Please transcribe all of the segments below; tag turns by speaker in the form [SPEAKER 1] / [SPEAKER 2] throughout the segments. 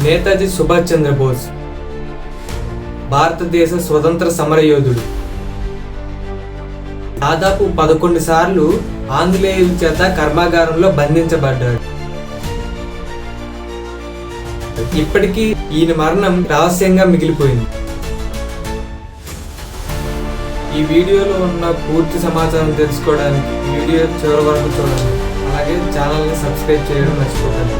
[SPEAKER 1] నేతాజీ సుభాష్ చంద్రబోస్ భారతదేశ స్వతంత్ర సమరయోధుడు. దాదాపు 11 సార్లు ఆంగ్లేయుల చేత కర్మాగారంలో బంధించబడ్డాడు. ఇప్పటికీ ఈయన మరణం రహస్యంగా మిగిలిపోయింది. ఈ వీడియోలో ఉన్న పూర్తి సమాచారం తెలుసుకోవడానికి వీడియో చివరి వరకు చూడండి. అలాగే ఛానల్ని సబ్స్క్రైబ్ చేయడం మర్చిపోకండి.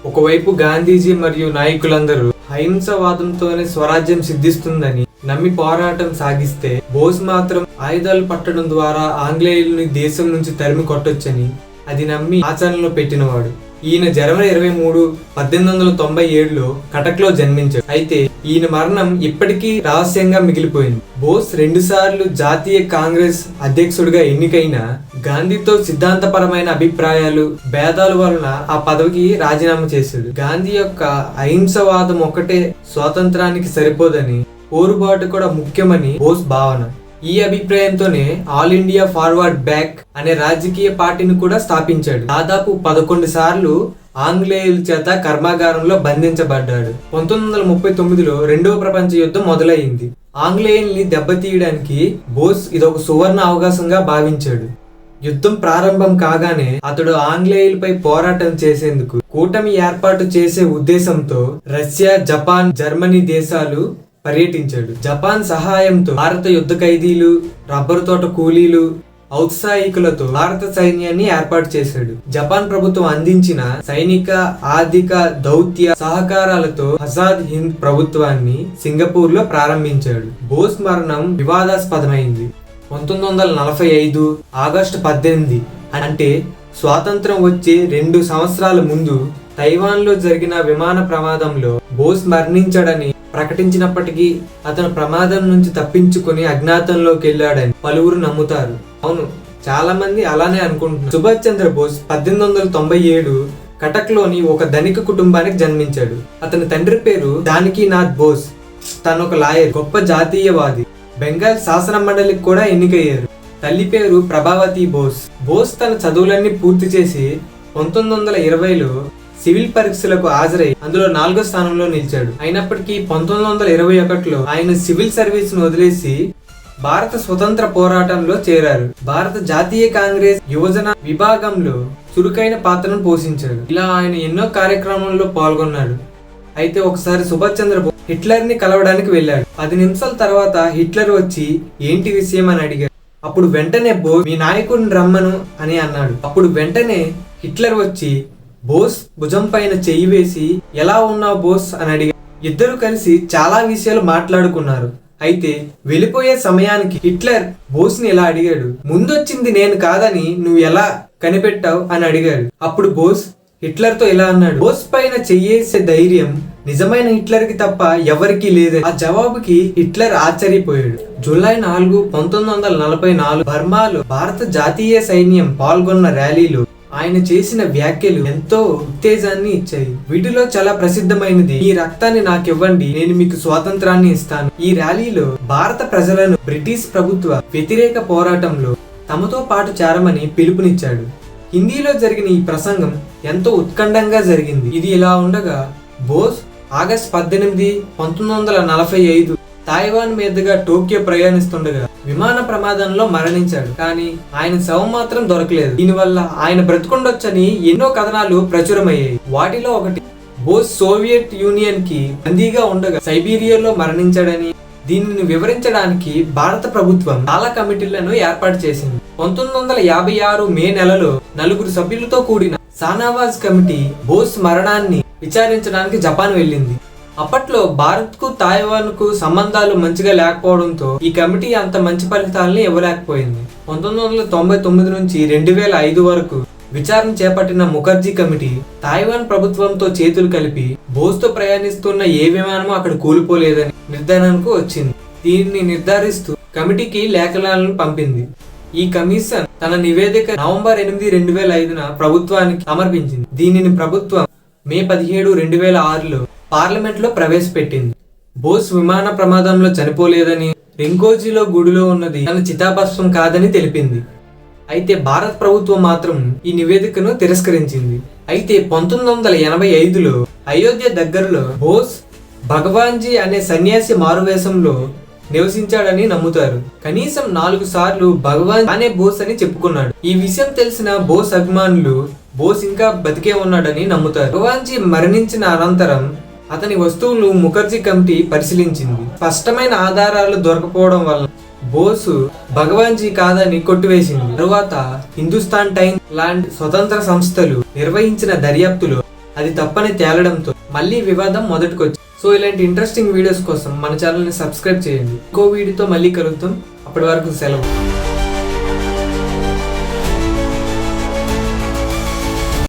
[SPEAKER 1] ఒకవైపు గాంధీజీ మరియు నాయకులందరూ అహింసవాదంతోనే స్వరాజ్యం సిద్ధిస్తుందని నమ్మి పోరాటం సాగిస్తే, బోస్ మాత్రం ఆయుధాలు పట్టడం ద్వారా ఆంగ్లేయుల్ని దేశం నుంచి తరిమి కొట్టొచ్చని అది నమ్మి ఆచరణలో పెట్టినవాడు. ఈయన జనవరి 23, 1897లో కటక్లో జన్మించాడు. అయితే ఈయన మరణం ఇప్పటికీ రహస్యంగా మిగిలిపోయింది. బోస్ 2 సార్లు జాతీయ కాంగ్రెస్ అధ్యక్షుడిగా ఎన్నికైన గాంధీతో సిద్ధాంతపరమైన అభిప్రాయాలు, భేదాల వలన ఆ పదవికి రాజీనామా చేశాడు. గాంధీ యొక్క అహింసవాదం ఒక్కటే స్వాతంత్రానికి సరిపోదని, పోరుబాటు కూడా ముఖ్యమని బోస్ భావన. ఈ అభిప్రాయంతోనే ఆల్ ఇండియా ఫార్వర్డ్ బ్యాక్ అనే రాజకీయ పార్టీని కూడా స్థాపించాడు. దాదాపు 11 సార్లు ఆంగ్లేయుల చేత కర్మాగారంలో బంధించబడ్డాడు. 1939లో రెండవ ప్రపంచ యుద్ధం మొదలైంది. ఆంగ్లేయుల్ని దెబ్బతీయడానికి బోస్ ఇదొక సువర్ణ అవకాశంగా భావించాడు. యుద్ధం ప్రారంభం కాగానే అతడు ఆంగ్లేయులపై పోరాటం చేసేందుకు కూటమి ఏర్పాటు చేసే ఉద్దేశంతో రష్యా, జపాన్, జర్మనీ దేశాలు పర్యటించాడు. జపాన్ సహాయంతో భారత యుద్ధ ఖైదీలు, రబ్బరు తోట కూలీలు, ఔత్సాహికులతో భారత సైన్యాన్ని ఏర్పాటు చేశాడు. జపాన్ ప్రభుత్వం అందించిన సైనిక, ఆర్థిక, దౌత్య సహకారాలతో ఆజాద్ హింద్ ప్రభుత్వాన్ని సింగపూర్ లో ప్రారంభించాడు. బోస్ మరణం వివాదాస్పదమైంది. 1945 ఆగస్టు 18 అంటే స్వాతంత్రం వచ్చే 2 సంవత్సరాల ముందు తైవాన్ లో జరిగిన విమాన ప్రమాదంలో బోస్ మరణించాడని ప్రకటించినప్పటికీ అతను ప్రమాదం నుంచి తప్పించుకుని అజ్ఞాతంలోకి వెళ్ళాడని పలువురు నమ్ముతారు. అవును, చాలా మంది అలానే అనుకుంటున్నారు. సుభాష్ చంద్రబోస్ 1897 కటక్ లోని ఒక ధనిక కుటుంబానికి జన్మించాడు. అతని తండ్రి పేరు జానకీనాథ్ బోస్. తను ఒక లాయర్, గొప్ప జాతీయవాది. బెంగాల్ శాసన మండలికి కూడా ఎన్నికయ్యారు. తల్లి పేరు ప్రభావతి బోస్. బోస్ తన చదువులన్నీ పూర్తి చేసి 1920లో సివిల్ పరీక్షలకు హాజరై అందులో 4వ స్థానంలో నిలిచాడు. అయినప్పటికీ 1921లో ఆయన సివిల్ సర్వీస్ ను వదిలేసి భారత స్వతంత్ర పోరాటంలో చేరారు. భారత జాతీయ కాంగ్రెస్ యువజన విభాగంలో చురుకైన పాత్రను పోషించాడు. ఇలా ఆయన ఎన్నో కార్యక్రమాల్లో పాల్గొన్నాడు. అయితే ఒకసారి సుభాష్ చంద్రబోస్ హిట్లర్ ని కలవడానికి వెళ్ళాడు. 10 నిమిషాల తర్వాత హిట్లర్ వచ్చి ఏంటి విషయం అని అడిగాడు. అప్పుడు వెంటనే బోస్ మీ నాయకుడిని రమ్మను అని అన్నాడు. అప్పుడు వెంటనే హిట్లర్ వచ్చి బోస్ భుజం పైన చెయ్యి వేసి ఎలా ఉన్నావు బోస్ అని అడిగాడు. ఇద్దరు కలిసి చాలా విషయాలు మాట్లాడుకున్నారు. అయితే వెళ్ళిపోయే సమయానికి హిట్లర్ బోస్ ని ఇలా అడిగాడు, ముందొచ్చింది నేను కాదని నువ్వు ఎలా కనిపెట్టావు అని అడిగాడు. అప్పుడు బోస్ హిట్లర్ తో ఇలా అన్నాడు, బోస్ పైన చెయ్యేసే ధైర్యం నిజమైన హిట్లర్ కి తప్ప ఎవరికీ లేదని. ఆ జవాబుకి హిట్లర్ ఆశ్చర్యపోయాడు. జూలై 4, 1944 బర్మాలో భారత జాతీయ సైన్యం పాల్గొన్న ర్యాలీలో ఆయన చేసిన వ్యాఖ్యలు ఎంతో ఉత్తేజాన్ని ఇచ్చాయి. వీటిలో చాలా ప్రసిద్ధమైనది, ఈ రక్తాన్ని నాకివ్వండి, నేను మీకు స్వాతంత్రాన్ని ఇస్తాను. ఈ ర్యాలీలో భారత ప్రజలను బ్రిటిష్ ప్రభుత్వ వ్యతిరేక పోరాటంలో తమతో పాటు చేరమని పిలుపునిచ్చాడు. హిందీలో జరిగిన ఈ ప్రసంగం ఎంతో ఉత్కంఠంగా జరిగింది. ఇది ఇలా ఉండగా బోస్ ఆగస్టు 18, 1945 తైవాన్ మీదుగా టోక్యో ప్రయాణిస్తుండగా విమాన ప్రమాదంలో మరణించాడు. కానీ ఆయన శవం మాత్రం దొరకలేదు. దీనివల్ల ఆయన బ్రతుకుండొచ్చని ఎన్నో కథనాలు ప్రచురమయ్యాయి. వాటిలో ఒకటి బోస్ సోవియట్ యూనియన్ కి బందీగా ఉండగా సైబీరియాలో మరణించాడని. దీనిని వివరించడానికి భారత ప్రభుత్వం చాలా కమిటీలను ఏర్పాటు చేసింది. 1956 మే నెలలో 4 సభ్యులతో కూడిన సానావాజ్ కమిటీ బోస్ మరణాన్ని విచారించడానికి జపాన్ వెళ్ళింది. అప్పట్లో భారత్ కు తైవాన్ కు సంబంధాలు మంచిగా లేకపోవడంతో ఈ కమిటీ అంత మంచి ఫలితాలని ఇవ్వలేకపోయింది. 1999 నుంచి 2005 వరకు విచారణ చేపట్టిన ముఖర్జీ కమిటీ తైవాన్ ప్రభుత్వంతో చేతులు కలిపి బోస్ తో ప్రయాణిస్తున్న ఏ విమానమూ అక్కడ కూలిపోలేదని నిర్ధారణకు వచ్చింది. దీనిని నిర్ధారిస్తూ కమిటీకి లేఖలను పంపింది. ఈ కమిషన్ తన నివేదిక నవంబర్ 8, 2005 ప్రభుత్వానికి సమర్పించింది. దీనిని ప్రభుత్వం మే 17, 2006లో పార్లమెంట్ లో ప్రవేశపెట్టింది. బోస్ విమాన ప్రమాదంలో చనిపోలేదని, రింకోజీలో గుడిలో ఉన్నది తన చితాభస్మం కాదని తెలిపింది. అయితే భారత ప్రభుత్వం మాత్రం ఈ నివేదికను తిరస్కరించింది. అయితే 1985లో అయోధ్య దగ్గరలో బోస్ భగవాన్జీ అనే సన్యాసి మారువేషంలో నివసించాడని నమ్ముతారు. కనీసం 4 సార్లు భగవాన్ అనే బోస్ అని చెప్పుకున్నాడు. ఈ విషయం తెలిసిన బోస్ అభిమానులు బోస్ ఇంకా బతికే ఉన్నాడని నమ్ముతారు. భగవాన్జీ మరణించిన అనంతరం అతని వస్తువులు ముఖర్జీ కమిటీ పరిశీలించింది. స్పష్టమైన ఆధారాలు దొరకపోవడం వల్ల బోసు భగవాన్జీ కాదని కొట్టివేసింది. తరువాత హిందుస్థాన్ టైమ్స్ లాంటి స్వతంత్ర సంస్థలు నిర్వహించిన దర్యాప్తులో అది తప్పని తేలడంతో మళ్ళీ వివాదం మొదటికొచ్చింది. సో ఇలాంటి ఇంట్రెస్టింగ్ వీడియోస్ కోసం మన ఛానల్ ని సబ్స్క్రైబ్ చేయండి. ఇంకో వీడియోతో మళ్ళీ కలుద్దాం. అప్పటి వరకు సెలవు.